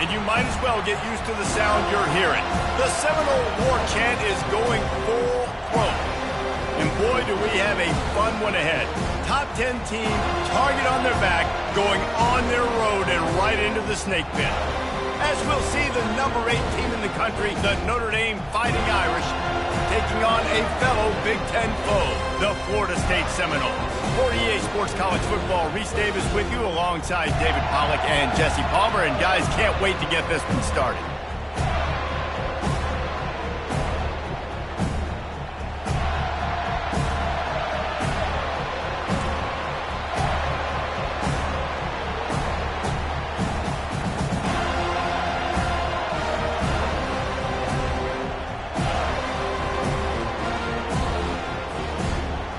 and you might as well get used to the sound you're hearing. The Seminole War Chant is going full throat. And boy, do we have a fun one ahead. Top 10 team, target on their back, going on their road and right into the snake pit. As we'll see the number 8 team in the country, the Notre Dame Fighting Irish, taking on a fellow Big Ten foe, the Florida State Seminoles. For EA Sports College Football, Reese Davis with you alongside David Pollack and Jesse Palmer. And guys, can't wait to get this one started.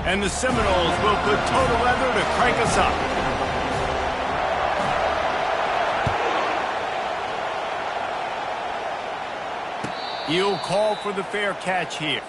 And the Seminoles will put total leather to crank us up. He'll call for the fair catch here.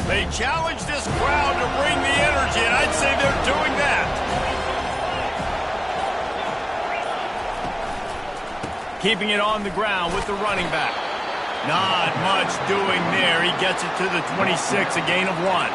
They challenge this crowd to bring the energy, and I'd say they're doing that. Keeping it on the ground with the running back. Not much doing there. He gets it to the 26, a gain of 1.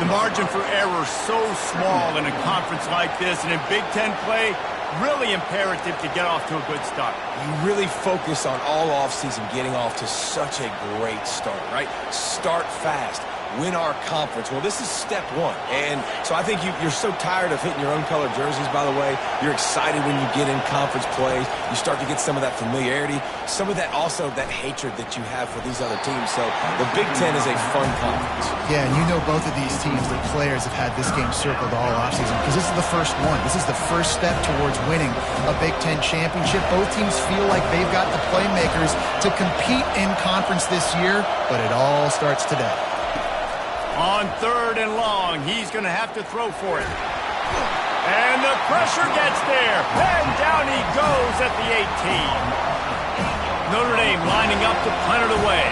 The margin for error so small in a conference like this, and in Big Ten play, really imperative to get off to a good start. You really focus on all offseason getting off to such a great start, right? Start fast. Win our conference. Well, this is step 1. And so I think you're so tired of hitting your own colored jerseys, by the way. You're excited when you get in conference plays. You start to get some of that familiarity, some of that also that hatred that you have for these other teams. So the Big Ten is a fun conference. Yeah, and you know both of these teams, the players have had this game circled all offseason because this is the first one. This is the first step towards winning a Big Ten championship. Both teams feel like they've got the playmakers to compete in conference this year, but it all starts today. On 3rd and long, he's going to have to throw for it. And the pressure gets there. And down he goes at the 18. Notre Dame lining up to punt it away.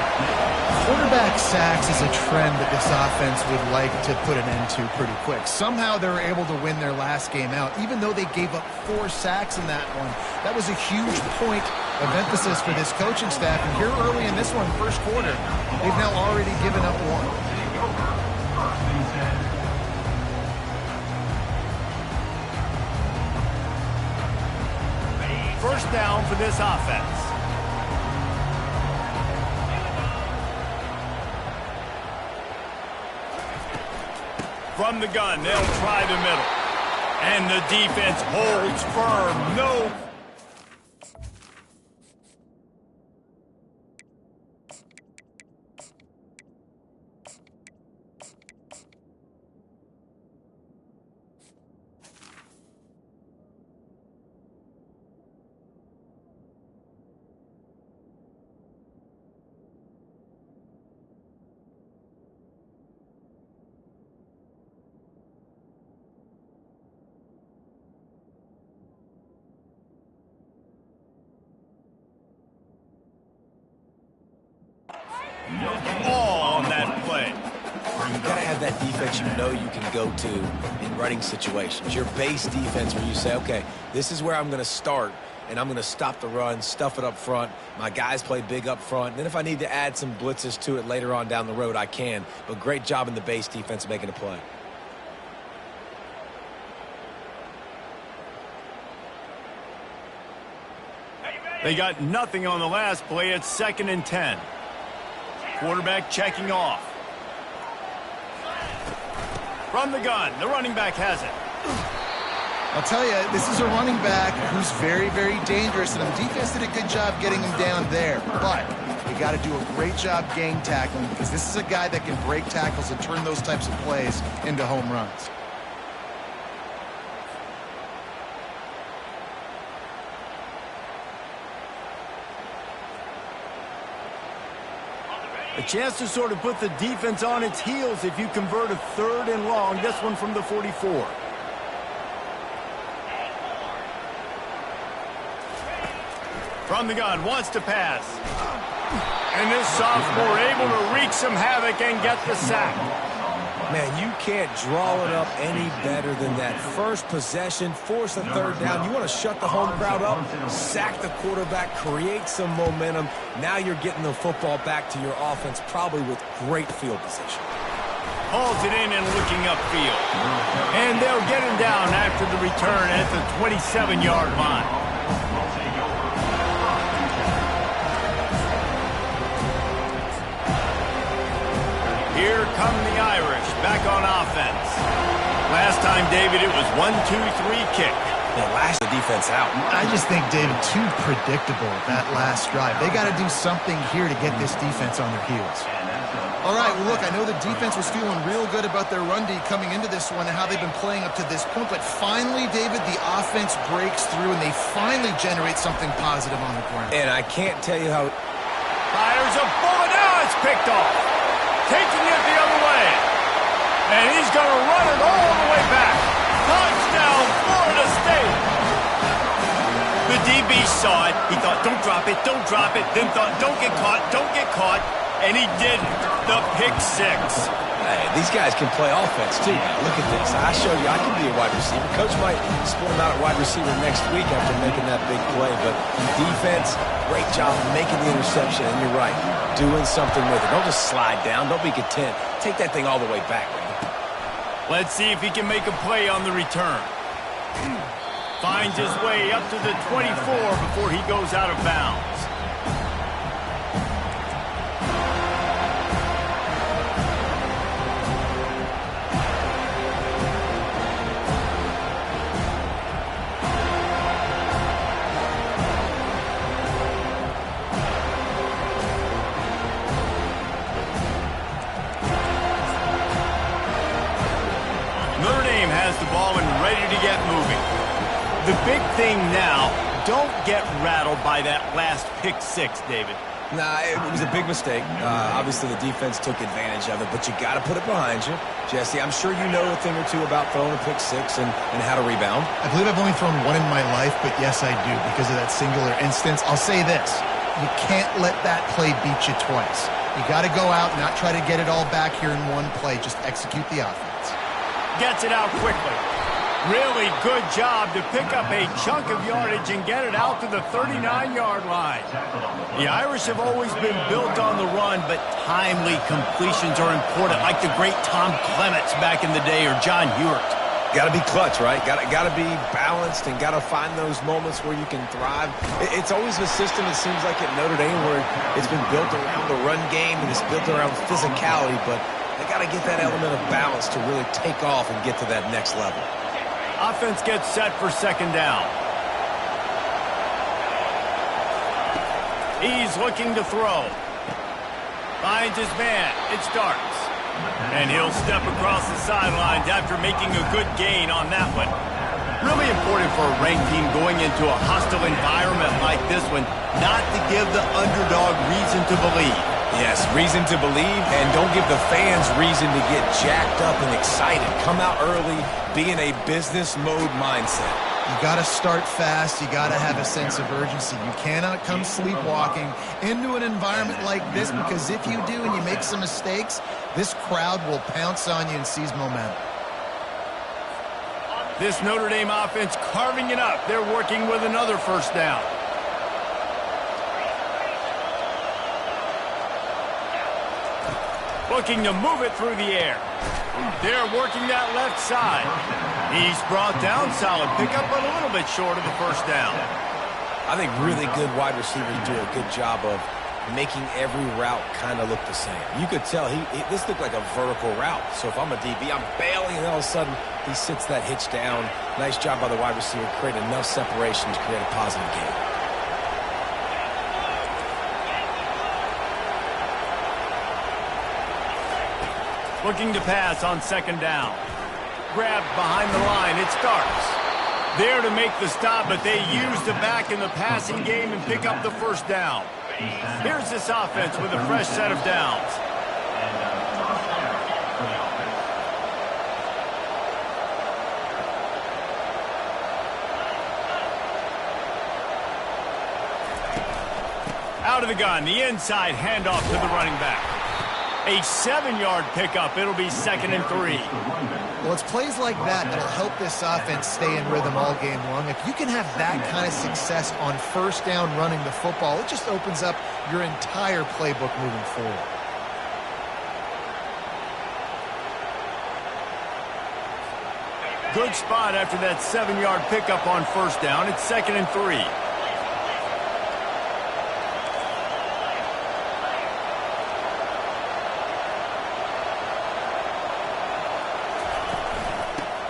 Quarterback sacks is a trend that this offense would like to put an end to pretty quick. Somehow they were able to win their last game out, even though they gave up 4 sacks in that one. That was a huge point of emphasis for this coaching staff. And here early in this one, first quarter, they've now already given up 1. First down for this offense. From the gun, they'll try the middle. And the defense holds firm. No. All on that play. You've got to have that defense you know you can go to in running situations. Your base defense where you say, okay, this is where I'm going to start, and I'm going to stop the run, stuff it up front. My guys play big up front. And then if I need to add some blitzes to it later on down the road, I can. But great job in the base defense making a play. They got nothing on the last play. It's 2nd and 10. Quarterback checking off. From the gun, the running back has it. I'll tell you, this is a running back who's very, very dangerous, and the defense did a good job getting him down there. But you got to do a great job gang tackling, because this is a guy that can break tackles and turn those types of plays into home runs. A chance to sort of put the defense on its heels if you convert a 3rd and long. This one from the 44. From the gun, wants to pass. And this sophomore able to wreak some havoc and get the sack. Man, you can't draw it up any better than that. First possession, force a 3rd down. You want to shut the home crowd up, sack the quarterback, create some momentum. Now you're getting the football back to your offense, probably with great field position. Hauls it in and looking upfield. And they'll get him down after the return at the 27-yard line. Here come the Irish, back on offense. Last time, David, it was 1-2-3 kick. They lashed the defense out. I just think, David, too predictable, that last drive. They got to do something here to get this defense on their heels. All right, well, look, I know the defense was feeling real good about their run D coming into this one and how they've been playing up to this point, but finally, David, the offense breaks through and they finally generate something positive on the ground. And I can't tell you how... Fires a bullet. Now it's picked off. Taking it the other way. And he's going to run it all the way back. Touchdown, Florida State. The DB saw it. He thought, don't drop it, don't drop it. Then thought, don't get caught, don't get caught. And he did the pick 6. Hey, these guys can play offense, too. Look at this. I showed you I can be a wide receiver. Coach might split him out at wide receiver next week after making that big play. But defense, great job making the interception. And you're right, doing something with it. Don't just slide down. Don't be content. Take that thing all the way back, man. Let's see if he can make a play on the return. Finds his way up to the 24 before he goes out of bounds. Notre Dame has the ball and ready to get moving. The big thing now, don't get rattled by that last pick 6, David. Nah, it was a big mistake. Obviously, the defense took advantage of it, but you got to put it behind you. Jesse, I'm sure you know a thing or two about throwing a pick 6 and how to rebound. I believe I've only thrown one in my life, but yes, I do because of that singular instance. I'll say this. You can't let that play beat you twice. You got to go out and not try to get it all back here in one play. Just execute the offense. Gets it out quickly. Really good job to pick up a chunk of yardage and get it out to the 39-yard line. The Irish have always been built on the run, but timely completions are important, like the great Tom Clements back in the day or John Hewart. Got to be clutch, right? Got to be balanced and got to find those moments where you can thrive. It's always a system, it seems like, at Notre Dame where it's been built around the run game and it's built around physicality, but they got to get that element of balance to really take off and get to that next level. Offense gets set for 2nd down. He's looking to throw. Finds his man. It starts. And he'll step across the sidelines after making a good gain on that one. Really important for a ranked team going into a hostile environment like this one, not to give the underdog reason to believe. Yes, reason to believe, and don't give the fans reason to get jacked up and excited. Come out early, be in a business mode mindset. You got to start fast. You got to have a sense of urgency. You cannot come sleepwalking into an environment like this, because if you do and you make some mistakes, this crowd will pounce on you and seize momentum. This Notre Dame offense carving it up. They're working with another first down. Looking to move it through the air. They're working that left side. He's brought down, solid pickup, but a little bit short of the first down. I think really good wide receivers do a good job of making every route kind of look the same. You could tell this looked like a vertical route. So if I'm a DB, I'm bailing, and all of a sudden he sits that hitch down. Nice job by the wide receiver, creating enough separation to create a positive gain. Looking to pass on second down. Grabbed behind the line. It starts. There to make the stop, but they use the back in the passing game and pick up the first down. Here's this offense with a fresh set of downs. Out of the gun, the inside handoff to the running back. A 7-yard pickup. It'll be 2nd and 3. Well, it's plays like that that'll help this offense stay in rhythm all game long. If you can have that kind of success on first down running the football, it just opens up your entire playbook moving forward. Good spot after that 7-yard pickup on first down. It's 2nd and 3.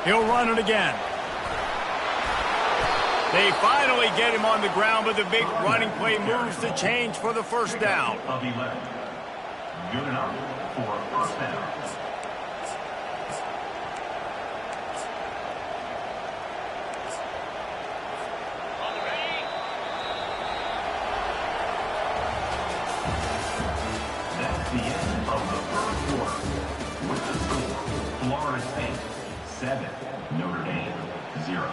He'll run it again. They finally get him on the ground, but the big running play moves the change for the first down. Good enough for first down. That's the end of the first quarter. With the score, Florida State 7, Notre Dame 0.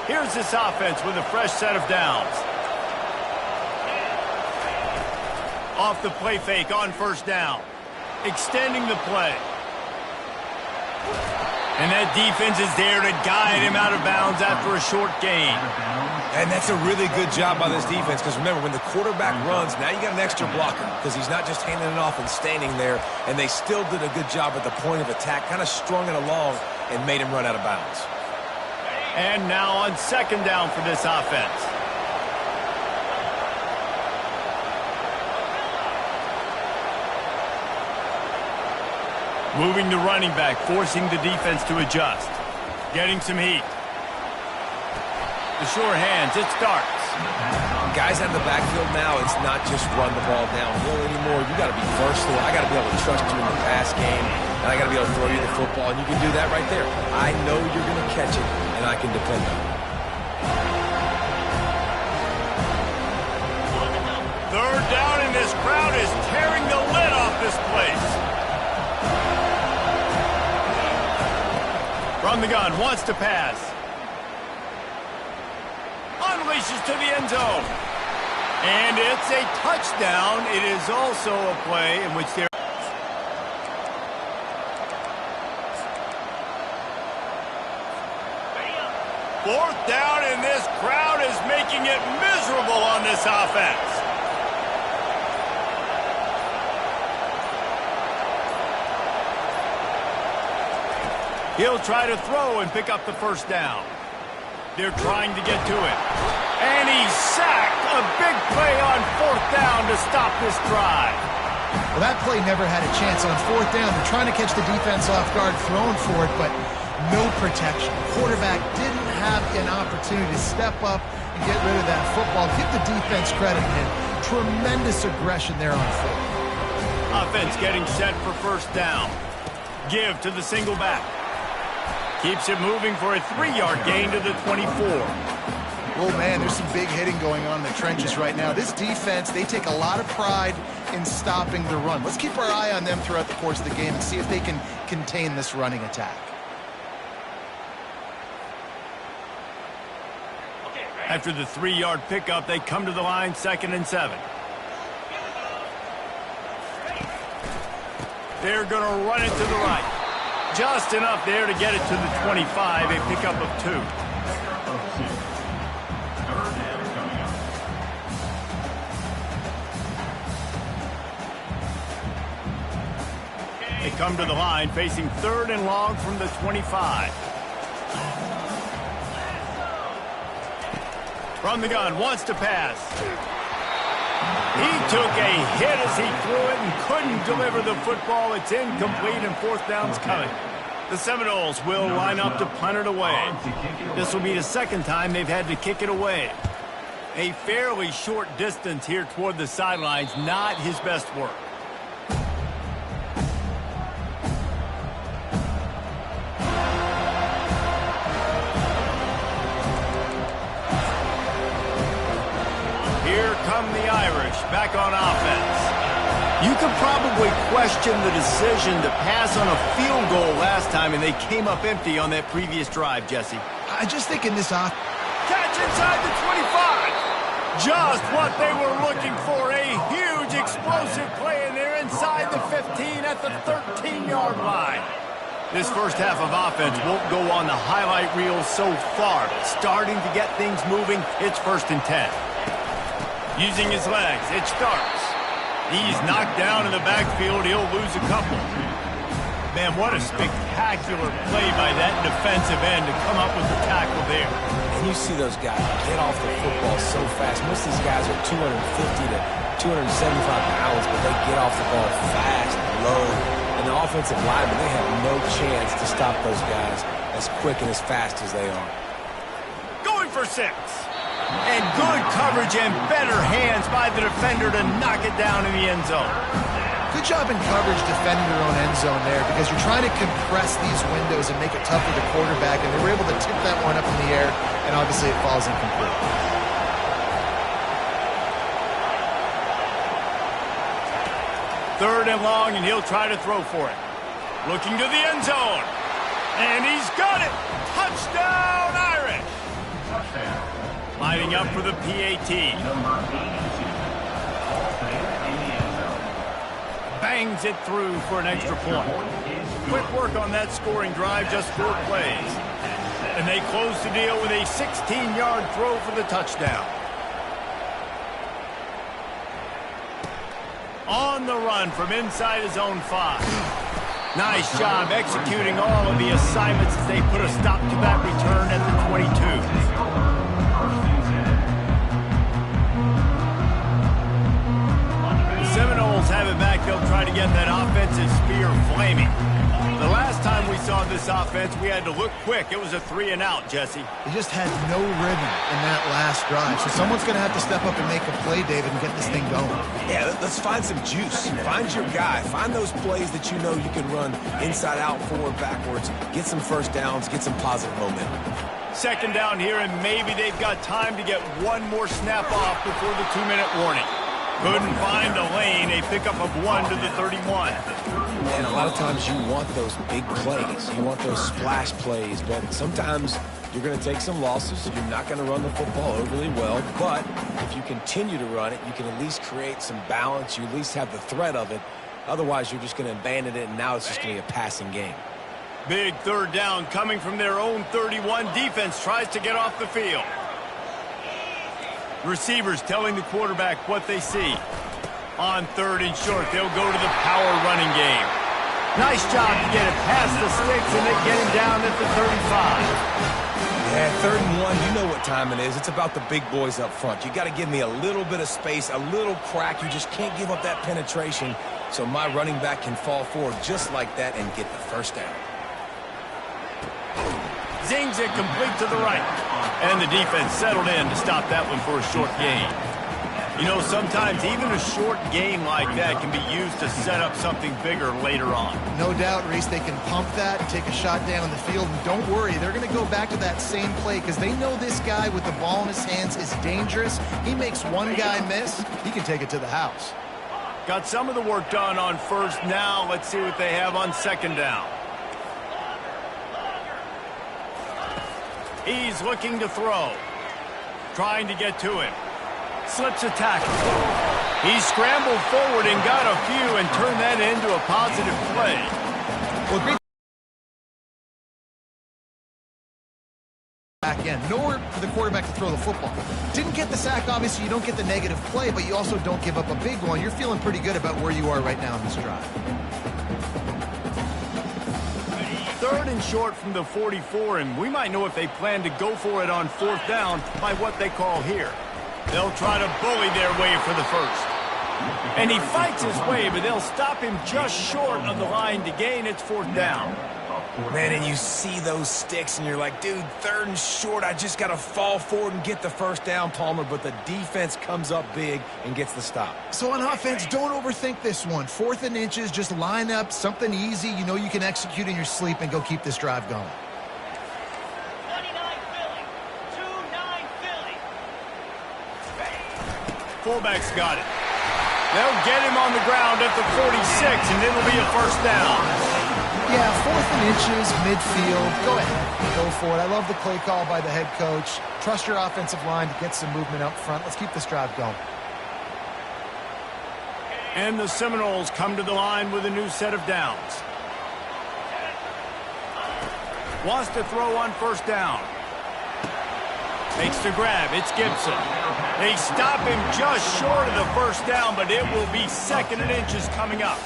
Here's this offense with a fresh set of downs. Off the play fake on first down. Extending the play. And that defense is there to guide him out of bounds after a short gain. And that's a really good job by this defense, because remember, when the quarterback runs, now you got an extra blocker, because he's not just handing it off and standing there, and they still did a good job at the point of attack, kind of strung it along and made him run out of bounds. And now on second down for this offense. Moving the running back, forcing the defense to adjust. Getting some heat. The sure hands, it starts. Guys out of the backfield now, it's not just run the ball downhill anymore. You got to be versatile. I got to be able to trust you in the pass game, and I got to be able to throw you the football, and you can do that right there. I know you're going to catch it, and I can depend on it. Third down, and this crowd is tearing the lid off this place. From the gun, wants to pass. Unleashes to the end zone. And it's a touchdown. It is also a play in which they're... Fourth down, and this crowd is making it miserable on this offense. He'll try to throw and pick up the first down. They're trying to get to it. And he's sacked. A big play on fourth down to stop this drive. Well, that play never had a chance on fourth down. They're trying to catch the defense off guard, throwing for it, but no protection. The quarterback didn't have an opportunity to step up and get rid of that football. Give the defense credit, man. Tremendous aggression there on fourth. Offense getting set for first down. Give to the single back. Keeps it moving for a 3-yard gain to the 24. Oh, man, there's some big hitting going on in the trenches right now. This defense, they take a lot of pride in stopping the run. Let's keep our eye on them throughout the course of the game and see if they can contain this running attack. After the 3-yard pickup, they come to the line, 2nd and 7. They're going to run it to the right. Just enough there to get it to the 25, a pickup of 2. They come to the line, facing 3rd and long from the 25. From the gun, wants to pass. He took a hit as he threw it and couldn't deliver the football. It's incomplete and 4th down's coming. The Seminoles will line up to punt it away. This will be the 2nd time they've had to kick it away. A fairly short distance here toward the sidelines, not his best work. Here come the Irish back on offense. You could probably question the decision to pass on a field goal last time, and they came up empty on that previous drive, Jesse. I just think in this catch inside the 25. Just what they were looking for. A huge explosive play, and they're inside the 15 at the 13-yard line. This first half of offense won't go on the highlight reel so far, but starting to get things moving, it's 1st and 10. Using his legs, it starts. He's knocked down in the backfield. He'll lose a couple. Man, what a spectacular play by that defensive end to come up with the tackle there. And you see those guys get off the football so fast. Most of these guys are 250 to 275 pounds, but they get off the ball fast, low. And the offensive linemen, they have no chance to stop those guys as quick and as fast as they are. Going for 6. And good coverage and better hands by the defender to knock it down in the end zone. Good job in coverage defending your own end zone there, because you're trying to compress these windows and make it tough for the quarterback, and they were able to tip that one up in the air, and obviously it falls incomplete. Third and long, and he'll try to throw for it. Looking to the end zone. And he's got it. Touchdown, Irish. Touchdown. Lining up for the PAT. Number 82. All safe in the end zone. Bangs it through for an extra point. Quick work on that scoring drive, just 4 plays. And they close the deal with a 16-yard throw for the touchdown. On the run from inside his own 5. Nice job executing all of the assignments as they put a stop to that return at the 22. Seminoles have it back. They'll try to get that offensive spear flaming. The last time we saw this offense, we had to look quick. It was a 3-and-out, Jesse. They just had no rhythm in that last drive. So someone's going to have to step up and make a play, David, and get this thing going. Yeah, let's find some juice. Find your guy. Find those plays that you know you can run inside out, forward, backwards. Get some first downs. Get some positive momentum. 2nd down here, and maybe they've got time to get one more snap off before the 2-minute warning. Couldn't find a lane. A pickup of 1 to the 31. And a lot of times you want those big plays. You want those splash plays. But sometimes you're going to take some losses. You're not going to run the football overly well. But if you continue to run it, you can at least create some balance. You at least have the threat of it. Otherwise, you're just going to abandon it, and now it's just going to be a passing game. Big 3rd down coming from their own 31. Defense tries to get off the field. Receivers telling the quarterback what they see. On 3rd and short, they'll go to the power running game. Nice job to get it past the sticks, and they get him down at the 35. Yeah, 3rd and 1, you know what time it is. It's about the big boys up front. You got to give me a little bit of space, a little crack. You just can't give up that penetration, so my running back can fall forward just like that and get the first down. Zings it complete to the right. And the defense settled in to stop that one for a short gain. You know, sometimes even a short game like that can be used to set up something bigger later on. No doubt, Reese, they can pump that and take a shot down the field. And don't worry, they're going to go back to that same play because they know this guy with the ball in his hands is dangerous. He makes one guy miss, he can take it to the house. Got some of the work done on first. Now let's see what they have on second down. He's looking to throw. Trying to get to him. Slips a tackle. He scrambled forward and got a few and turned that into a positive play. Well, great back end. Nowhere for the quarterback to throw the football. Didn't get the sack, obviously. You don't get the negative play, but you also don't give up a big one. You're feeling pretty good about where you are right now in this drive. Third and short from the 44, and we might know if they plan to go for it on fourth down by what they call here. They'll try to bully their way for the first. And he fights his way, but they'll stop him just short of the line to gain. It's fourth down. Man, and you see those sticks, and you're like, dude, third and short, I just got to fall forward and get the first down, Palmer, but the defense comes up big and gets the stop. So on offense, don't overthink this one. 4th and inches, just line up something easy you know you can execute in your sleep and go keep this drive going. 29 Philly. 2-9 Philly. Fullback's got it. They'll get him on the ground at the 46, and it'll be a first down. Yeah, 4th and inches, midfield. Go ahead. Go for it. I love the play call by the head coach. Trust your offensive line to get some movement up front. Let's keep this drive going. And the Seminoles come to the line with a new set of downs. Wants to throw on first down. Takes the grab. It's Gibson. They stop him just short of the first down, but it will be 2nd and inches coming up.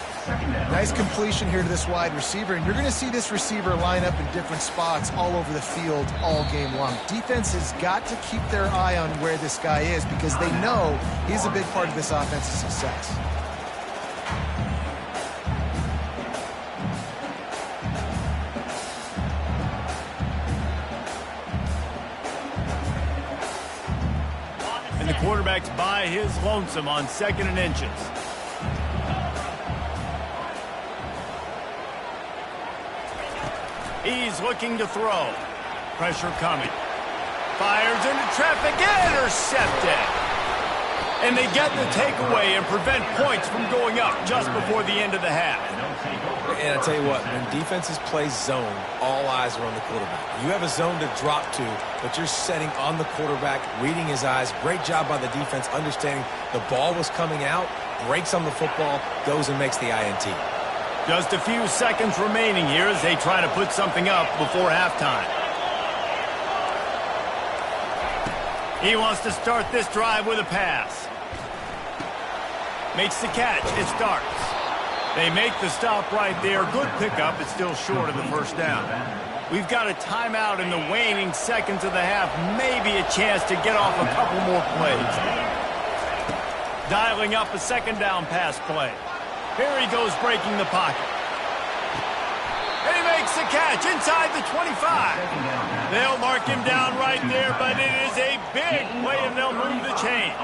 Nice completion here to this wide receiver, and you're going to see this receiver line up in different spots all over the field all game long. Defense has got to keep their eye on where this guy is because they know he's a big part of this offense's success. And the quarterback's by his lonesome on 2nd and inches. He's looking to throw. Pressure coming. Fires into traffic. Intercepted. And they get the takeaway and prevent points from going up just before the end of the half. And I tell you what, when defenses play zone, all eyes are on the quarterback. You have a zone to drop to, but you're setting on the quarterback, reading his eyes. Great job by the defense, understanding the ball was coming out, breaks on the football, goes and makes the INT. Just a few seconds remaining here as they try to put something up before halftime. He wants to start this drive with a pass. Makes the catch. It starts. They make the stop right there. Good pickup. It's still short of the first down. We've got a timeout in the waning seconds of the half. Maybe a chance to get off a couple more plays. Dialing up a 2nd down pass play. Here he goes breaking the pocket. And he makes the catch inside the 25. They'll mark him down right there, but it is a big play, and they'll move the chains.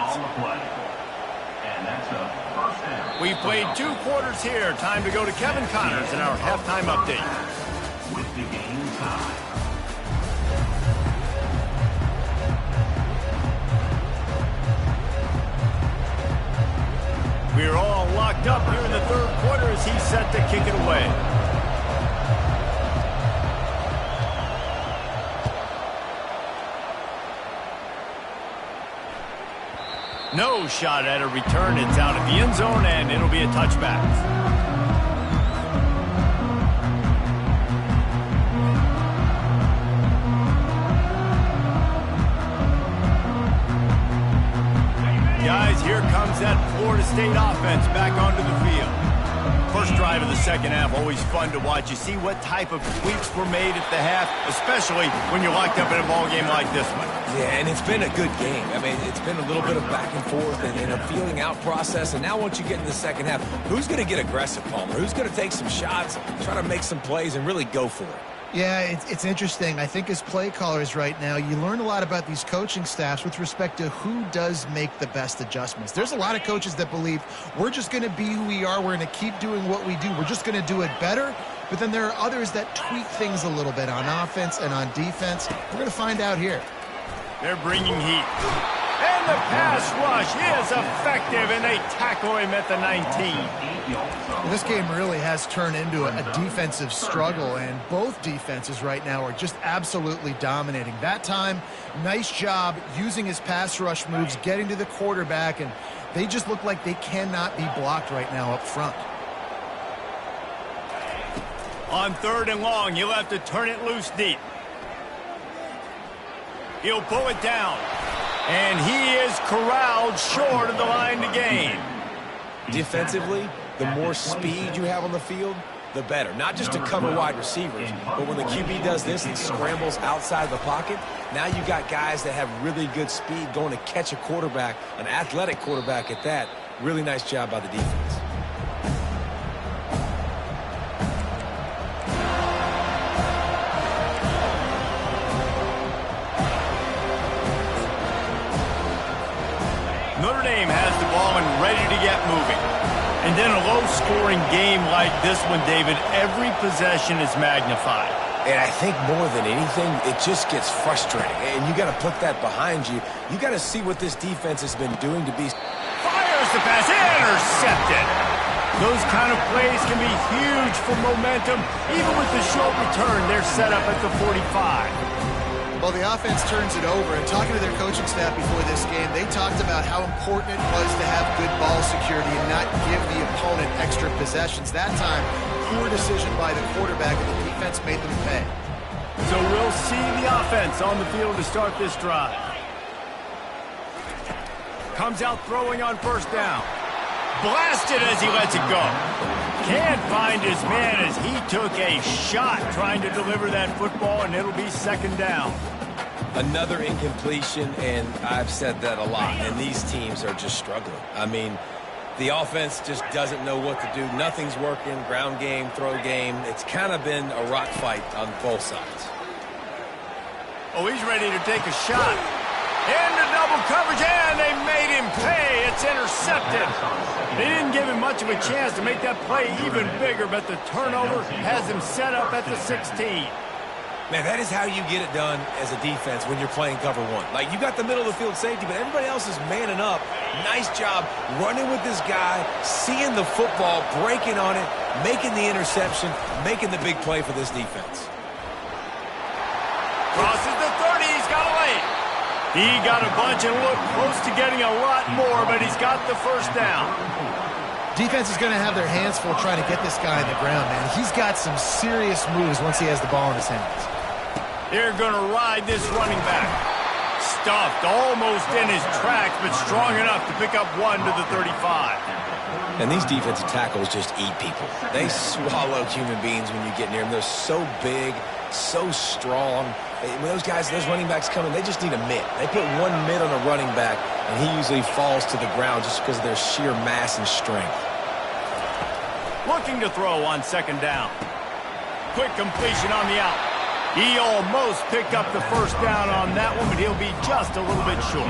We played 2 quarters here. Time to go to Kevin Connors in our halftime update. With the game tied. We're all locked up here in the 3rd quarter as he's set to kick it away. No shot at a return. It's out of the end zone, and it'll be a touchback. Guys, here comes that Florida State offense back onto the field. First drive of the 2nd half, always fun to watch. You see what type of tweaks were made at the half, especially when you're locked up in a ball game like this one. Yeah, and it's been a good game. I mean, it's been a little bit of back and forth and a feeling out process. And now once you get in the 2nd half, who's going to get aggressive, Palmer? Who's going to take some shots, try to make some plays, and really go for it? Yeah, it's interesting. I think as play callers right now, you learn a lot about these coaching staffs with respect to who does make the best adjustments. There's a lot of coaches that believe we're just going to be who we are. We're going to keep doing what we do. We're just going to do it better. But then there are others that tweak things a little bit on offense and on defense. We're going to find out here. They're bringing heat. And the pass rush is effective, and they tackle him at the 19. Well, this game really has turned into a defensive struggle, and both defenses right now are just absolutely dominating. That time, nice job using his pass rush moves, getting to the quarterback, and they just look like they cannot be blocked right now up front. On 3rd and long, he'll have to turn it loose deep. He'll pull it down. And he is corralled short of the line to gain. Defensively, the more speed you have on the field, the better. Not just to cover wide receivers, but when the QB does this and scrambles outside of the pocket, now you got guys that have really good speed going to catch a quarterback, an athletic quarterback at that. Really nice job by the defense. Notre Dame has the ball and ready to get moving. And then a low-scoring game like this one, David, every possession is magnified. And I think more than anything, it just gets frustrating. And you got to put that behind you. You got to see what this defense has been doing to be. Fires the pass, intercepted. Those kind of plays can be huge for momentum. Even with the short return, they're set up at the 45. Well, the offense turns it over, and talking to their coaching staff before this game, they talked about how important it was to have good ball security and not give the opponent extra possessions. That time, poor decision by the quarterback, and the defense made them pay. So we'll see the offense on the field to start this drive. Comes out throwing on 1st down. Blasted as he lets it go. Can't find his man as he took a shot trying to deliver that football, and it'll be 2nd down. Another incompletion, and I've said that a lot, and these teams are just struggling. I mean, the offense just doesn't know what to do. Nothing's working, ground game, throw game. It's kind of been a rock fight on both sides. Oh, he's ready to take a shot. Into double coverage, and they made him pay. It's intercepted. They didn't give him much of a chance to make that play even bigger, but the turnover has him set up at the 16. Man, that is how you get it done as a defense when you're playing cover one. Like, you got the middle of the field safety, but everybody else is manning up. Nice job running with this guy, seeing the football, breaking on it, making the interception, making the big play for this defense. Crosses the 30. He's got a lane. He got a bunch and looked close to getting a lot more, but he's got the 1st down. Defense is going to have their hands full trying to get this guy on the ground, man. He's got some serious moves once he has the ball in his hands. They're going to ride this running back. Stuffed almost in his tracks, but strong enough to pick up 1 to the 35. And these defensive tackles just eat people. They swallow human beings when you get near them. They're so big, so strong. When those guys, those running backs come in, they just need a mitt. They put 1 mitt on a running back, and he usually falls to the ground just because of their sheer mass and strength. Looking to throw on 2nd down. Quick completion on the out. He almost picked up the 1st down on that one, but he'll be just a little bit short.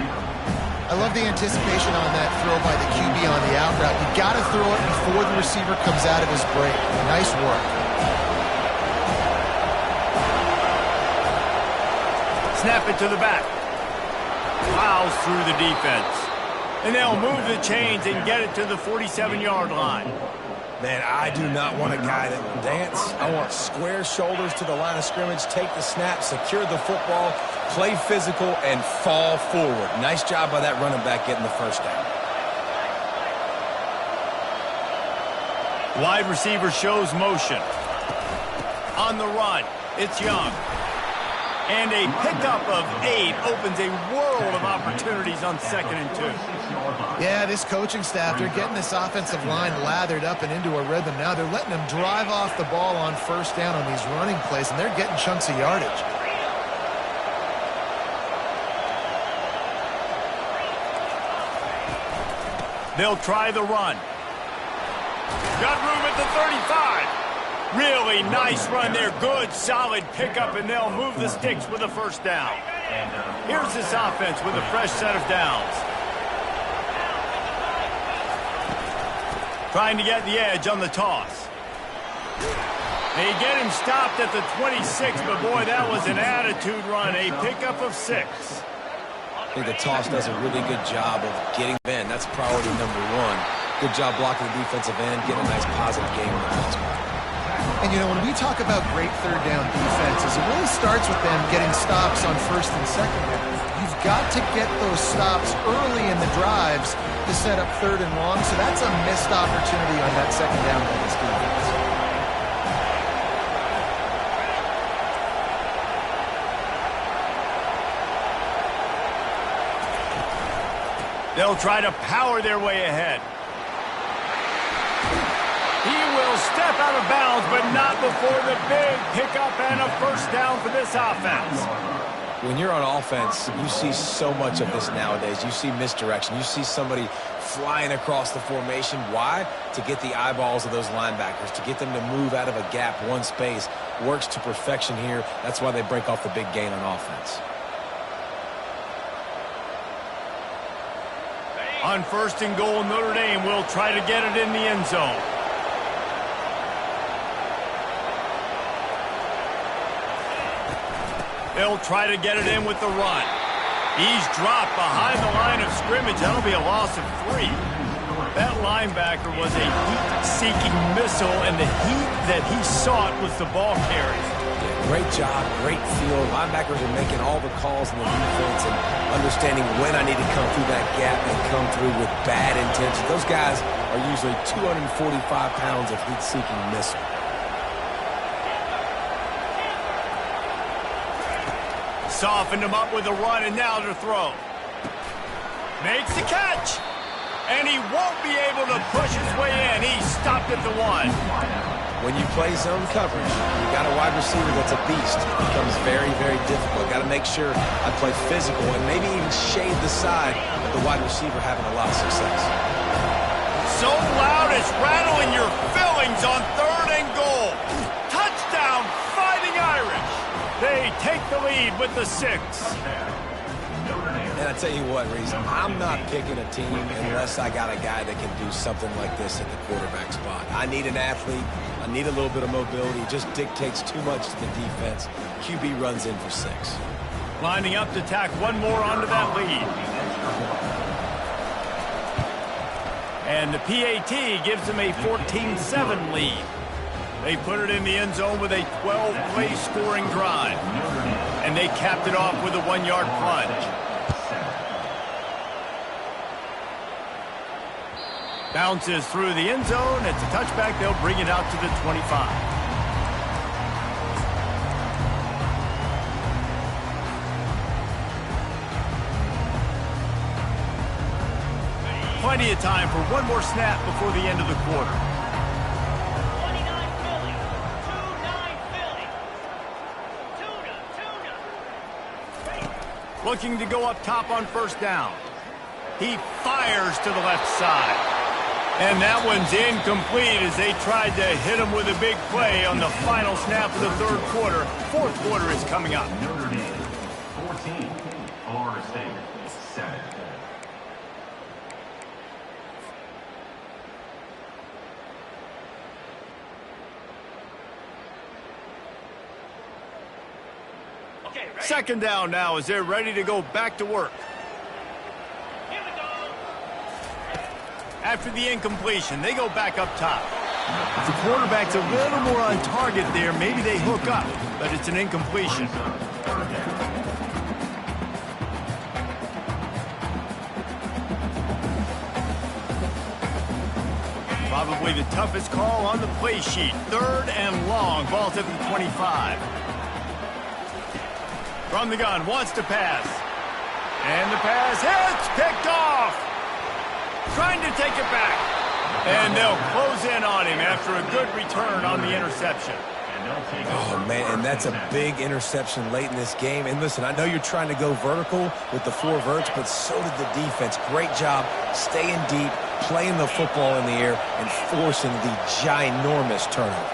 I love the anticipation on that throw by the QB on the out route. You got to throw it before the receiver comes out of his break. Nice work. Snap it to the back. Plows through the defense. And they'll move the chains and get it to the 47-yard line. Man, I do not want a guy that will dance. I want square shoulders to the line of scrimmage, take the snap, secure the football, play physical, and fall forward. Nice job by that running back getting the 1st down. Wide receiver shows motion. On the run, it's Young. And a pickup of 8 opens a world of opportunities on 2nd and 2. Yeah, this coaching staff, they're getting this offensive line lathered up and into a rhythm now. They're letting them drive off the ball on 1st down on these running plays, and they're getting chunks of yardage. They'll try the run. Got room at the 35. Really nice run there. Good, solid pickup, and they'll move the sticks with a 1st down. Here's this offense with a fresh set of downs. Trying to get the edge on the toss. They get him stopped at the 26, but boy, that was an attitude run. A pickup of 6. think the toss does a really good job of getting in. That's priority number one. Good job blocking the defensive end, getting a nice positive game in the ball spot. And, you know, when we talk about great third down defenses, it really starts with them getting stops on first and second down. You've got to get those stops early in the drives to set up third and long, so that's a missed opportunity on that second down by this defense. They'll try to power their way ahead. He will step out of bounds, but not before the big pickup and a first down for this offense. When you're on offense, you see so much of this nowadays. You see misdirection. You see somebody flying across the formation. Why? To get the eyeballs of those linebackers, to get them to move out of a gap, one space. Works to perfection here. That's why they break off the big gain on offense. On first and goal, Notre Dame will try to get it in the end zone. They'll try to get it in with the run. He's dropped behind the line of scrimmage. That'll be a loss of 3. That linebacker was a heat-seeking missile, and the heat that he sought was the ball carrier. Yeah, great job, great field. Linebackers are making all the calls in the defense and understanding when I need to come through that gap and come through with bad intentions. Those guys are usually 245 pounds of heat-seeking missile. Softened him up with a run, and now to throw. Makes the catch. And he won't be able to push his way in. He stopped at the 1. When you play zone coverage, you got a wide receiver that's a beast. It becomes very, very difficult. Got to make sure I play physical and maybe even shade the side of the wide receiver having a lot of success. So loud it's rattling your fillings on third and goal. Touchdown, Fighting Irish. They take the lead with the 6. And I tell you what, Reese, I'm not picking a team unless I got a guy that can do something like this at the quarterback spot. I need an athlete. I need a little bit of mobility. It just dictates too much to the defense. QB runs in for 6. Lining up to tack one more onto that lead. And the PAT gives them a 14-7 lead. They put it in the end zone with a 12-play scoring drive. And they capped it off with a 1-yard plunge. Bounces through the end zone. It's a touchback. They'll bring it out to the 25. Plenty of time for one more snap before the end of the quarter. 29 Philly. 2-9 Philly. Tuna. Looking to go up top on first down. He fires to the left side. And that one's incomplete as they tried to hit him with a big play on the final snap of the third quarter. Fourth quarter is coming up. Notre Dame 14, Florida State 7. Okay, ready? Second down now as they're ready to go back to work. Here we go. After the incompletion, they go back up top. The quarterback's a little more on target there. Maybe they hook up, but it's an incompletion. Probably the toughest call on the play sheet. Third and long. Ball's at the 25. From the gun, wants to pass. And the pass hits, picked off. Trying to take it back. And they'll close in on him after a good return on the interception. Oh, man, and that's a big interception late in this game. And listen, I know you're trying to go vertical with the 4 verts, but so did the defense. Great job staying deep, playing the football in the air, and forcing the ginormous turnover.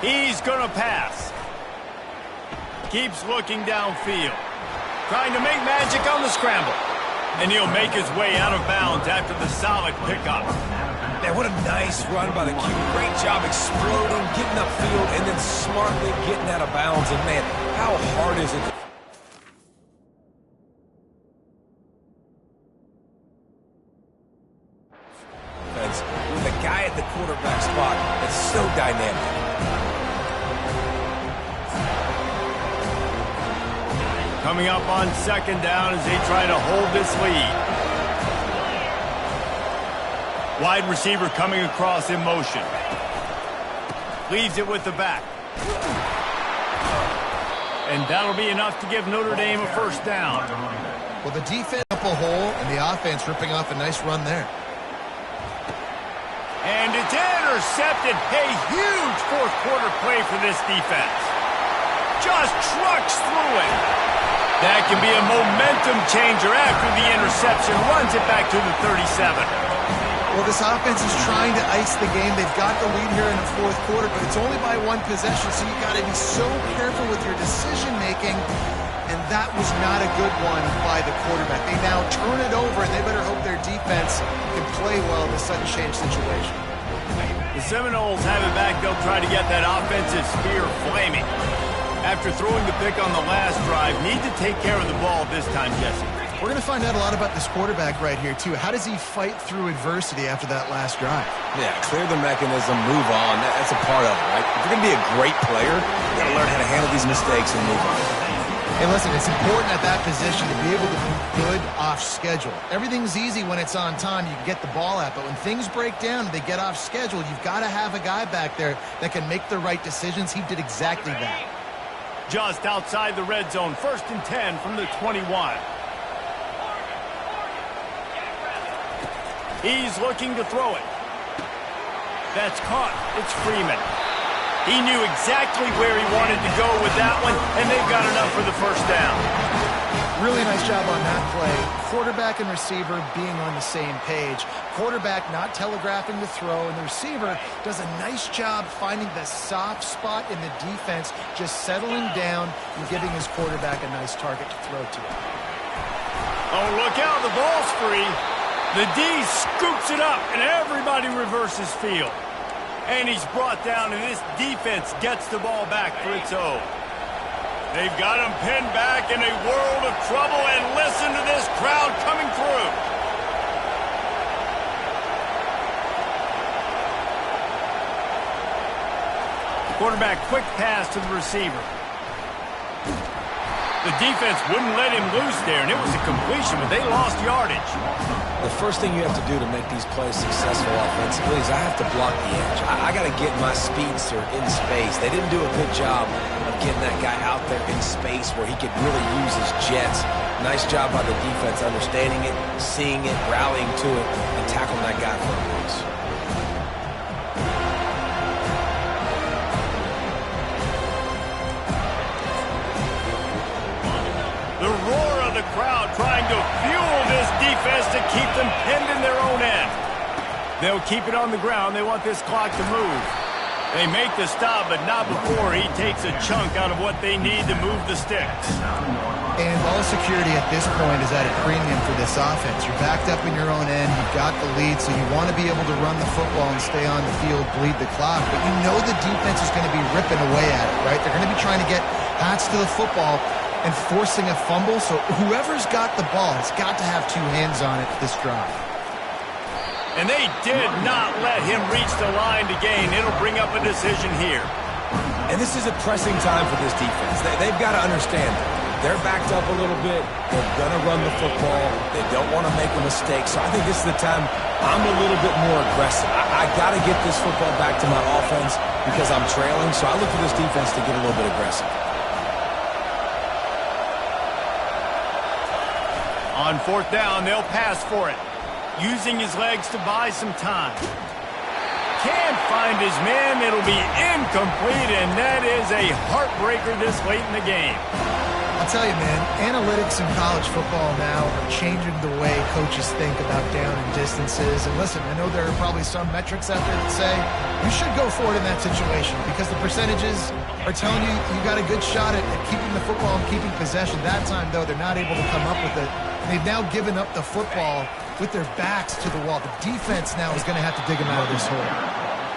He's going to pass. Keeps looking downfield. Trying to make magic on the scramble. And he'll make his way out of bounds after the solid pickup. Man, what a nice run by the QB. Great job exploding, getting upfield, and then smartly getting out of bounds. And, man, how hard is it Coming up on second down as they try to hold this lead. Wide receiver coming across in motion. Leaves it with the back. And that'll be enough to give Notre Dame a first down. Well, the defense up a hole and the offense ripping off a nice run there. And it's intercepted. A huge fourth quarter play for this defense. Just trucks through it. That can be a momentum changer after the interception. Runs it back to the 37. Well, this offense is trying to ice the game. They've got the lead here in the fourth quarter, but it's only by one possession, so you've got to be so careful with your decision-making, and that was not a good one by the quarterback. They now turn it over, and they better hope their defense can play well in a sudden change situation. The Seminoles have it back. They'll try to get that offensive spear flaming. After throwing the pick on the last drive, need to take care of the ball this time, Jesse. We're going to find out a lot about this quarterback right here, too. How does he fight through adversity after that last drive? Yeah, clear the mechanism, move on. That's a part of it, right? If you're going to be a great player, you got to learn how to handle these mistakes and move on. Hey, listen, it's important at that position to be able to be good off schedule. Everything's easy when it's on time. You can get the ball out, but when things break down and they get off schedule, you've got to have a guy back there that can make the right decisions. He did exactly that. Just outside the red zone, 1st and 10 from the 21. He's looking to throw it. That's caught. It's Freeman. He knew exactly where he wanted to go with that one, and they've got enough for the first down. Really nice job on that play. Quarterback and receiver being on the same page. Quarterback not telegraphing the throw, and the receiver does a nice job finding the soft spot in the defense, just settling down and giving his quarterback a nice target to throw to. Oh, look out. The ball's free. The D scoops it up, and everybody reverses field. And he's brought down, and this defense gets the ball back for its own. They've got him pinned back in a world of trouble, and listen to this crowd coming through. Quarterback quick pass to the receiver. The defense wouldn't let him loose there, and it was a completion, but they lost yardage. The first thing you have to do to make these plays successful offensively is I have to block the edge. I got to get my speedster in space. They didn't do a good job of getting that guy out there in space where he could really use his jets. Nice job by the defense understanding it, seeing it, rallying to it, and tackling that guy for a loss. The roar of the crowd trying to fuel this defense to keep them pinned in their own end. They'll keep it on the ground. They want this clock to move. They make the stop, but not before he takes a chunk out of what they need to move the sticks. And ball security at this point is at a premium for this offense. You're backed up in your own end. You've got the lead, so you want to be able to run the football and stay on the field, bleed the clock. But you know the defense is going to be ripping away at it, right? They're going to be trying to get hats to the football and forcing a fumble, so whoever's got the ball has got to have two hands on it this drive. And they did not let him reach the line to gain. It'll bring up a decision here. And this is a pressing time for this defense. They've got to understand they're backed up a little bit. They're going to run the football. They don't want to make a mistake. So I think this is the time I'm a little bit more aggressive. I got to get this football back to my offense because I'm trailing. So I look for this defense to get a little bit aggressive. On 4th down, they'll pass for it. Using his legs to buy some time. Can't find his man. It'll be incomplete, and that is a heartbreaker this late in the game. I'll tell you, man, analytics in college football now are changing the way coaches think about down and distances. And listen, I know there are probably some metrics out there that say you should go for it in that situation because the percentages are telling you you got a good shot at keeping the football and keeping possession. That time, though, they're not able to come up with it. They've now given up the football with their backs to the wall. The defense now is going to have to dig them out of this hole.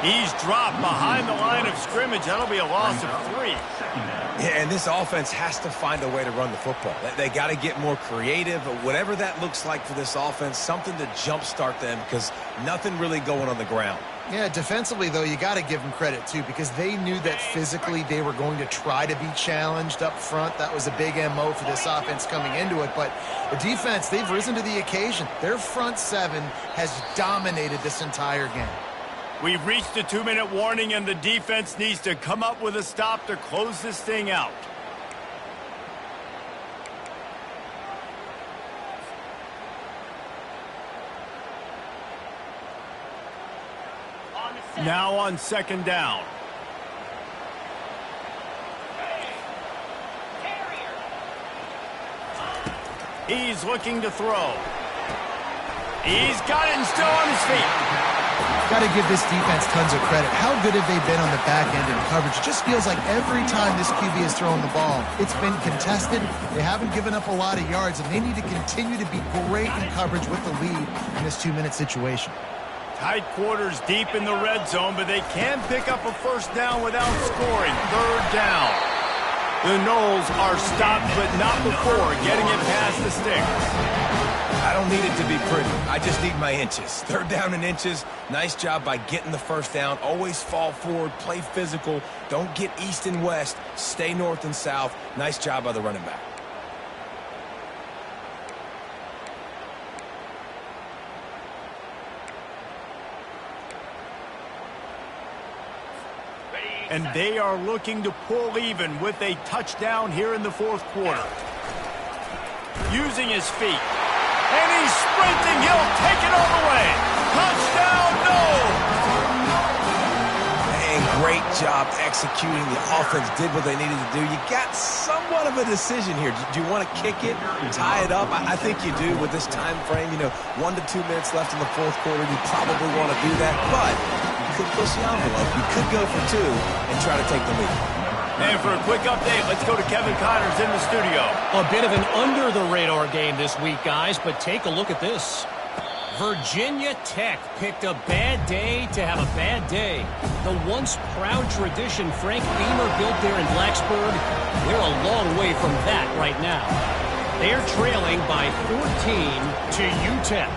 He's dropped behind the line of scrimmage. That'll be a loss of 3. Yeah, and this offense has to find a way to run the football. They got to get more creative, whatever that looks like for this offense, something to jumpstart them because nothing really going on the ground. Yeah, defensively, though, you got to give them credit, too, because they knew that physically they were going to try to be challenged up front. That was a big MO for this offense coming into it. But the defense, they've risen to the occasion. Their front seven has dominated this entire game. We've reached a 2-minute warning, and the defense needs to come up with a stop to close this thing out. Now on 2nd down. He's looking to throw. He's got it and still on his feet. Got to give this defense tons of credit. How good have they been on the back end in coverage? It just feels like every time this QB has thrown the ball, it's been contested. They haven't given up a lot of yards, and they need to continue to be great in coverage with the lead in this 2-minute situation. Tight quarters deep in the red zone, but they can pick up a first down without scoring. 3rd down. The Noles are stopped, but not before getting it past the sticks. I don't need it to be pretty. I just need my inches. 3rd down and inches. Nice job by getting the first down. Always fall forward, play physical. Don't get east and west. Stay north and south. Nice job by the running back. And they are looking to pull even with a touchdown here in the 4th quarter. Using his feet. And he's sprinting. He'll take it all the way. Touchdown, no! Man, great job executing. The offense did what they needed to do. You got somewhat of a decision here. Do you want to kick it, tie it up? I think you do with this time frame. 1 to 2 minutes left in the 4th quarter. You probably want to do that, but you could push the envelope. You could go for 2 and try to take the lead. And for a quick update, let's go to Kevin Connors in the studio. A bit of an under-the-radar game this week, guys, but take a look at this. Virginia Tech picked a bad day to have a bad day. The once proud tradition Frank Beamer built there in Blacksburg, they're a long way from that right now. They're trailing by 14 to UTEP.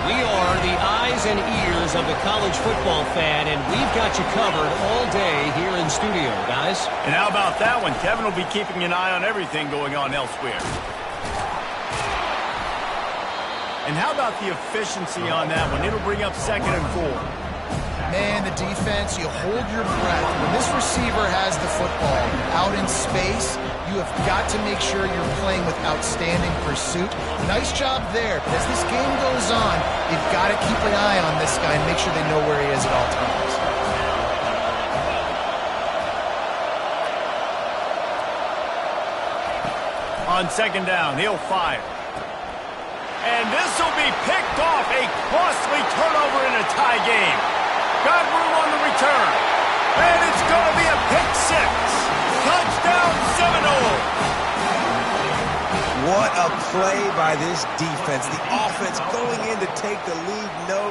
We are the eyes and ears of the college football fan, and we've got you covered all day here in studio, guys. And how about that one? Kevin will be keeping an eye on everything going on elsewhere. And how about the efficiency on that one? It'll bring up 2nd and 4. Man, the defense, you hold your breath. When this receiver has the football out in space, you have got to make sure you're playing with outstanding pursuit. Nice job there, but as this game goes on, you've got to keep an eye on this guy and make sure they know where he is at all times. On 2nd down, he'll fire. And this will be picked off. A costly turnover in a tie game. Got room on the return. And it's going to be a pick 6. Touchdown Seminoles. What a play by this defense. The offense going in to take the lead. No.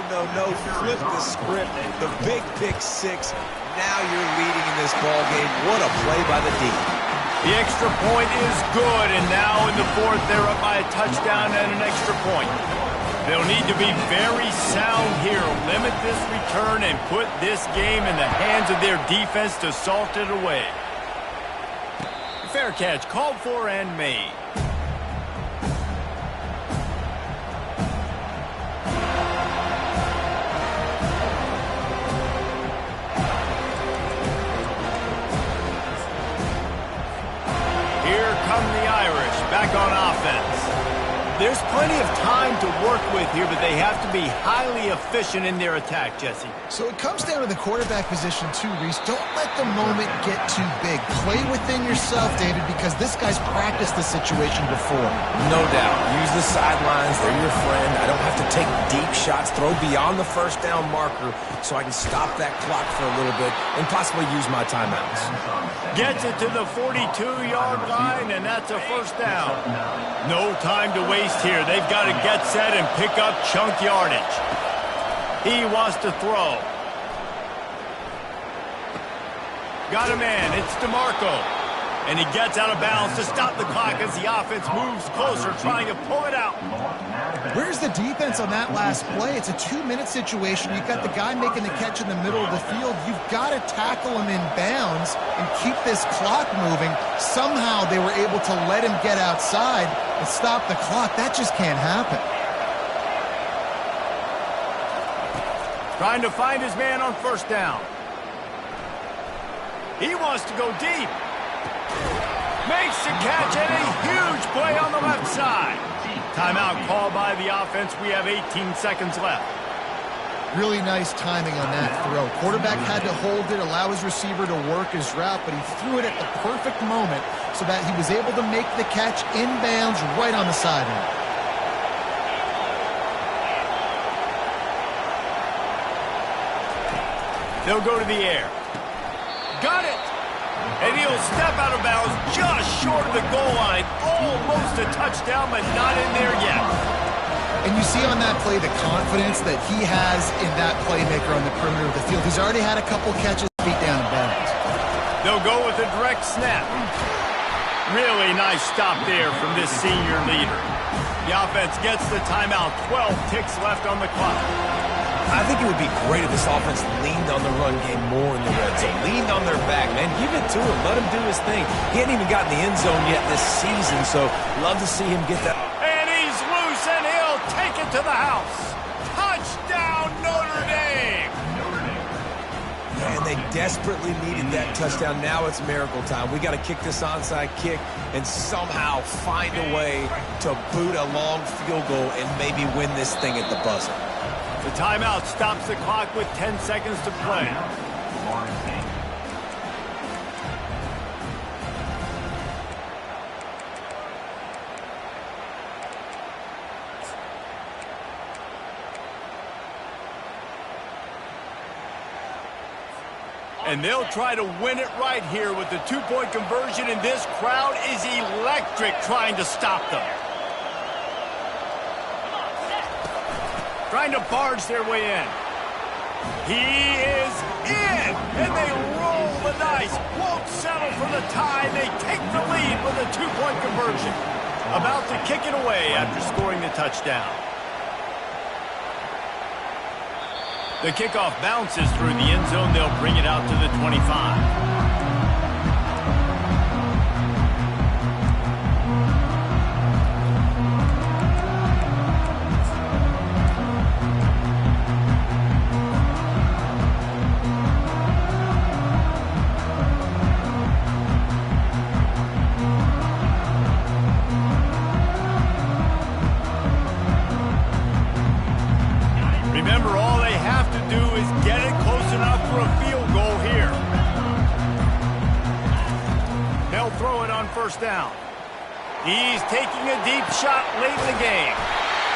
Flip the script. The big pick 6. Now you're leading in this ball game. What a play by the D. The extra point is good, and now in the 4th, they're up by a touchdown and an extra point. They'll need to be very sound here, limit this return, and put this game in the hands of their defense to salt it away. Fair catch, called for and made. Back on offense. There's plenty of time to work with here, but they have to be highly efficient in their attack, Jesse. So it comes down to the quarterback position too, Reese. Don't let the moment get too big. Play within yourself, David, because this guy's practiced the situation before. No doubt. Use the sidelines. They're your friend. I don't have to take deep shots, throw beyond the first down marker so I can stop that clock for a little bit and possibly use my timeouts. Gets it to the 42-yard line, and that's a first down. No time to waste here. They've got to get set and pick up chunk yardage. He wants to throw. Got a man. It's DeMarco. And he gets out of bounds to stop the clock as the offense moves closer, trying to pull it out. Where's the defense on that last play? It's a 2-minute situation. You've got the guy making the catch in the middle of the field. You've got to tackle him in bounds and keep this clock moving. Somehow they were able to let him get outside and stop the clock. That just can't happen. Trying to find his man on first down. He wants to go deep. Makes the catch and a huge play on the left side. Timeout called by the offense. We have 18 seconds left. Really nice timing on that throw. Quarterback had to hold it, allow his receiver to work his route, but he threw it at the perfect moment so that he was able to make the catch inbounds right on the sideline. They'll go to the air. Got it! And he'll step out of bounds just short of the goal line. Almost a touchdown, but not in there yet. And you see on that play the confidence that he has in that playmaker on the perimeter of the field. He's already had a couple catches beat down in bounds. They'll go with a direct snap. Really nice stop there from this senior leader. The offense gets the timeout. 12 ticks left on the clock. I think it would be great if this offense leaned on the run game more in the red zone. Leaned on their back, man. Give it to him. Let him do his thing. He hadn't even gotten the end zone yet this season, so love to see him get that. And he's loose, and he'll take it to the house. Touchdown, Notre Dame! And they desperately needed that touchdown. Now it's miracle time. We got to kick this onside kick and somehow find a way to boot a long field goal and maybe win this thing at the buzzer. The timeout stops the clock with 10 seconds to play. And they'll try to win it right here with the two-point conversion, and this crowd is electric trying to stop them. Trying to barge their way in. He is in, and they roll the dice. Won't settle for the tie. They take the lead with a two-point conversion. About to kick it away after scoring the touchdown. The kickoff bounces through the end zone. They'll bring it out to the 25. Remember, all they have to do is get it close enough for a field goal here. They'll throw it on first down. He's taking a deep shot late in the game.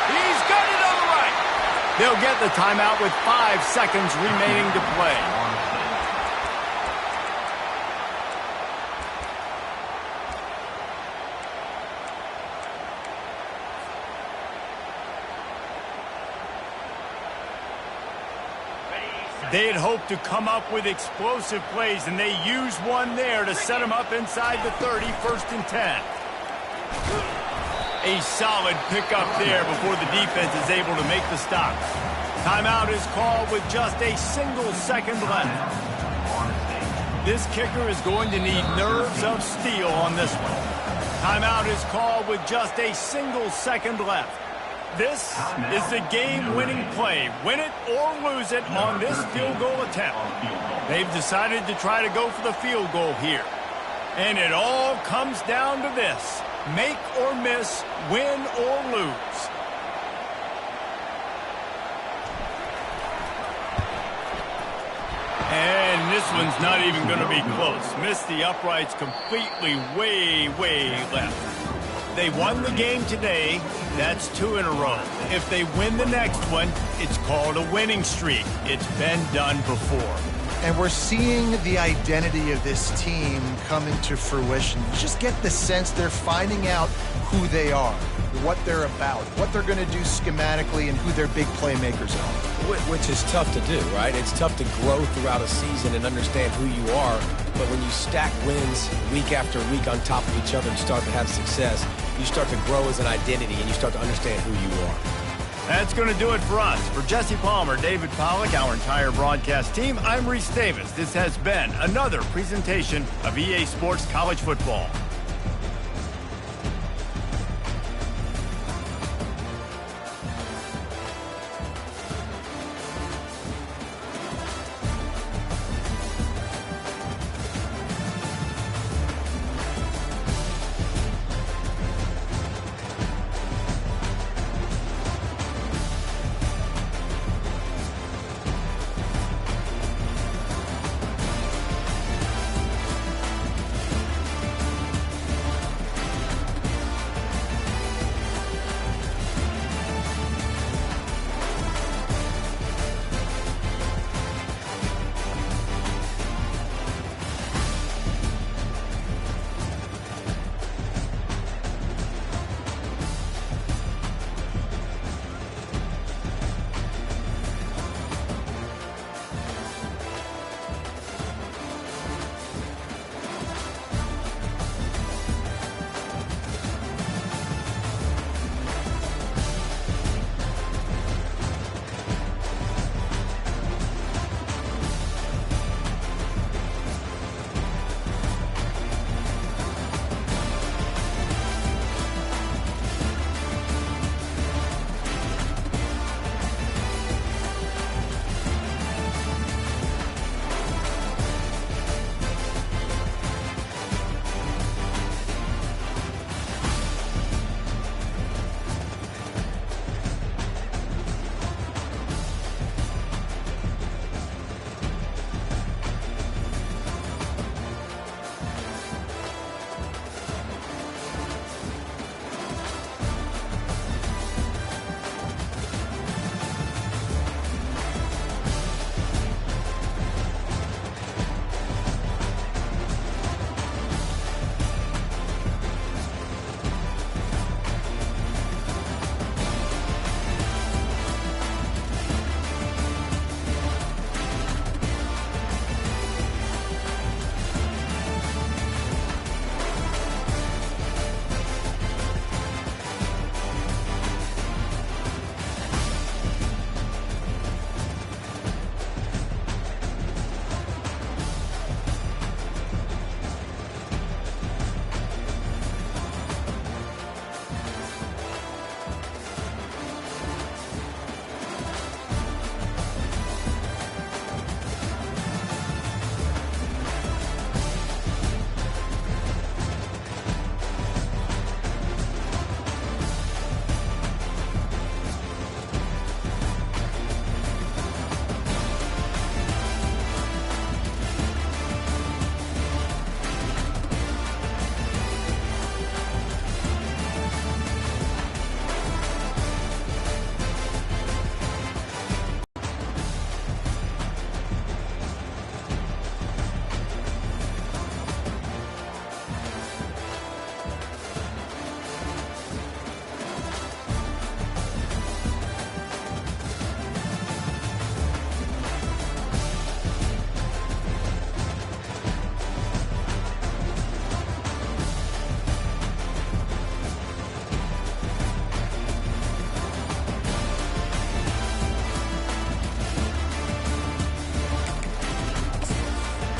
He's got it on the right. They'll get the timeout with 5 seconds remaining to play. They had hoped to come up with explosive plays, and they used one there to set them up inside the 30, 1st and 10. A solid pickup there before the defense is able to make the stop. Timeout is called with just a single second left. This kicker is going to need nerves of steel on this one. Timeout is called with just a single second left. This is the game-winning play. Win it or lose it on this field goal attempt. They've decided to try to go for the field goal here. And it all comes down to this. Make or miss, win or lose. And this one's not even going to be close. Missed the uprights completely, way left. They won the game today. That's 2 in a row. If they win the next one, it's called a winning streak. It's been done before. And we're seeing the identity of this team come into fruition. You just get the sense they're finding out who they are, what they're about, what they're going to do schematically, and who their big playmakers are. Which is tough to do, right? It's tough to grow throughout a season and understand who you are. But when you stack wins week after week on top of each other and start to have success, you start to grow as an identity and you start to understand who you are. That's going to do it for us. For Jesse Palmer, David Pollack, our entire broadcast team, I'm Reese Davis. This has been another presentation of EA Sports College Football.